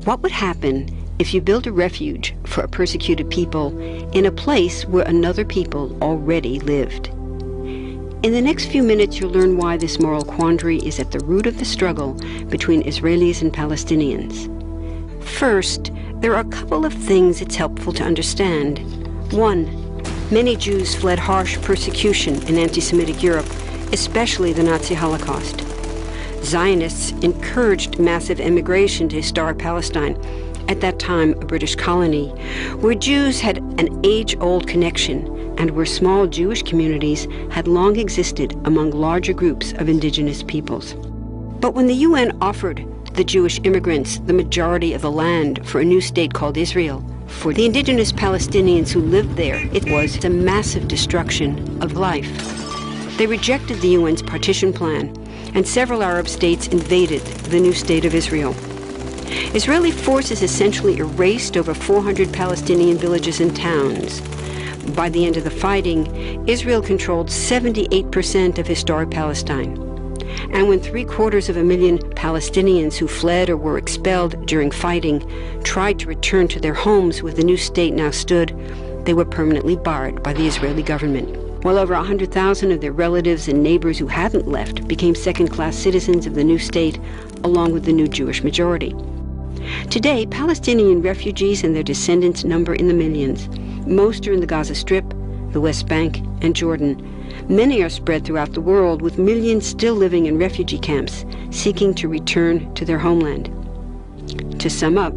What would happen if you built a refuge for a persecuted people in a place where another people already lived? In the next few minutes, you'll learn why this moral quandary is at the root of the struggle between Israelis and Palestinians. First, there are a couple of things it's helpful to understand. One, many Jews fled harsh persecution in anti-Semitic Europe, especially the Nazi Holocaust. Zionists encouraged massive immigration to historic Palestine, at that time a British colony, where Jews had an age-old connection and where small Jewish communities had long existed among larger groups of indigenous peoples. But when the UN offered the Jewish immigrants the majority of the land for a new state called Israel, for the indigenous Palestinians who lived there, it was a massive destruction of life. They rejected the UN's partition plan, and several Arab states invaded the new state of Israel. Israeli forces essentially erased over 400 Palestinian villages and towns. By the end of the fighting, Israel controlled 78% of historic Palestine. And when 750,000 Palestinians who fled or were expelled during fighting tried to return to their homes where the new state now stood, they were permanently barred by the Israeli government. While over 100,000 of their relatives and neighbors who hadn't left became second-class citizens of the new state, along with the new Jewish majority. Today, Palestinian refugees and their descendants number in the millions. Most are in the Gaza Strip, the West Bank, and Jordan. Many are spread throughout the world, with millions still living in refugee camps, seeking to return to their homeland. To sum up,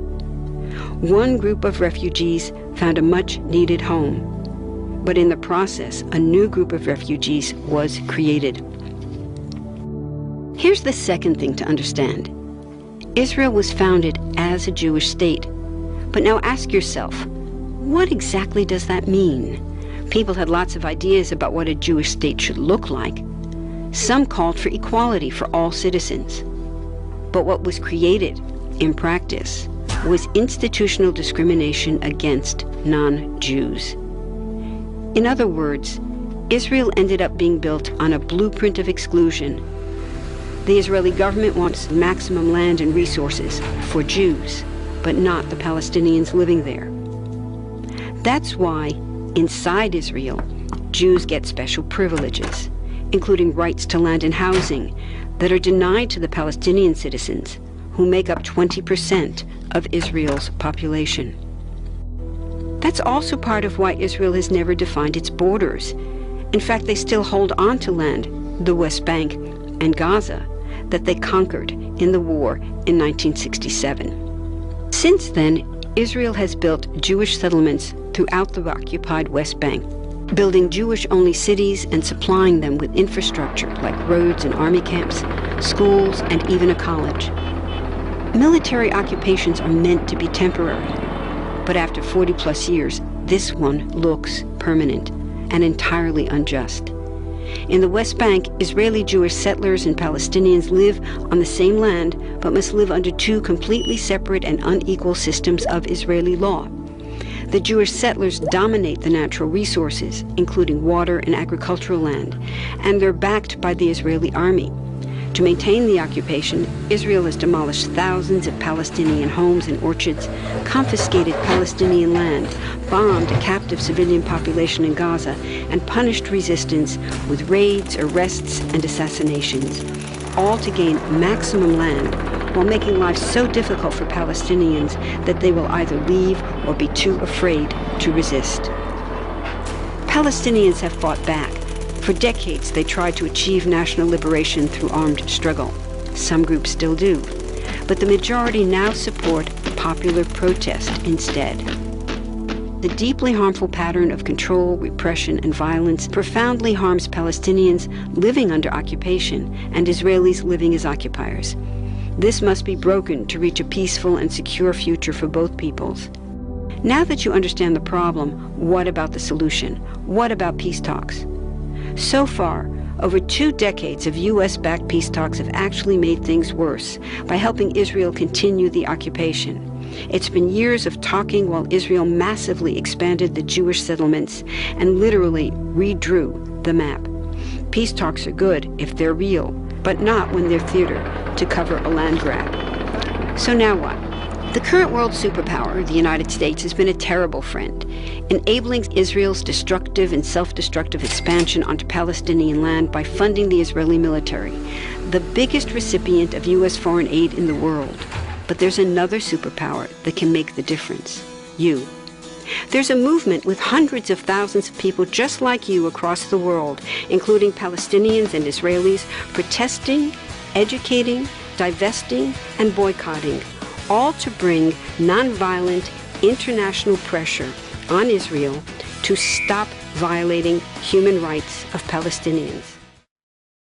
one group of refugees found a much-needed home, but in the process, a new group of refugees was created. Here's the second thing to understand. Israel was founded as a Jewish state. But now ask yourself, what exactly does that mean? People had lots of ideas about what a Jewish state should look like. Some called for equality for all citizens. But what was created, in practice, was institutional discrimination against non-Jews. In other words, Israel ended up being built on a blueprint of exclusion. The Israeli government wants maximum land and resources for Jews, but not the Palestinians living there. That's why, inside Israel, Jews get special privileges, including rights to land and housing, that are denied to the Palestinian citizens, who make up 20% of Israel's population. That's also part of why Israel has never defined its borders. In fact, they still hold on to land, the West Bank and Gaza, that they conquered in the war in 1967. Since then, Israel has built Jewish settlements throughout the occupied West Bank, building Jewish-only cities and supplying them with infrastructure like roads and army camps, schools, and even a college. Military occupations are meant to be temporary, but after 40-plus years, this one looks permanent and entirely unjust. In the West Bank, Israeli Jewish settlers and Palestinians live on the same land, but must live under two completely separate and unequal systems of Israeli law. The Jewish settlers dominate the natural resources, including water and agricultural land, and they're backed by the Israeli army. To maintain the occupation, Israel has demolished thousands of Palestinian homes and orchards, confiscated Palestinian land, bombed a captive civilian population in Gaza, and punished resistance with raids, arrests, and assassinations, all to gain maximum land while making life so difficult for Palestinians that they will either leave or be too afraid to resist. Palestinians have fought back. For decades, they tried to achieve national liberation through armed struggle. Some groups still do. But the majority now support popular protest instead. The deeply harmful pattern of control, repression, and violence profoundly harms Palestinians living under occupation and Israelis living as occupiers. This must be broken to reach a peaceful and secure future for both peoples. Now that you understand the problem, what about the solution? What about peace talks? So far, over 2 decades of U.S.-backed peace talks have actually made things worse by helping Israel continue the occupation. It's been years of talking while Israel massively expanded the Jewish settlements and literally redrew the map. Peace talks are good if they're real, but not when they're theater to cover a land grab. So now what? The current world superpower, the United States, has been a terrible friend, enabling Israel's destructive and self-destructive expansion onto Palestinian land by funding the Israeli military, the biggest recipient of U.S. foreign aid in the world. But there's another superpower that can make the difference: you. There's a movement with hundreds of thousands of people just like you across the world, including Palestinians and Israelis, protesting, educating, divesting, and boycotting, all to bring nonviolent international pressure on Israel to stop violating human rights of Palestinians.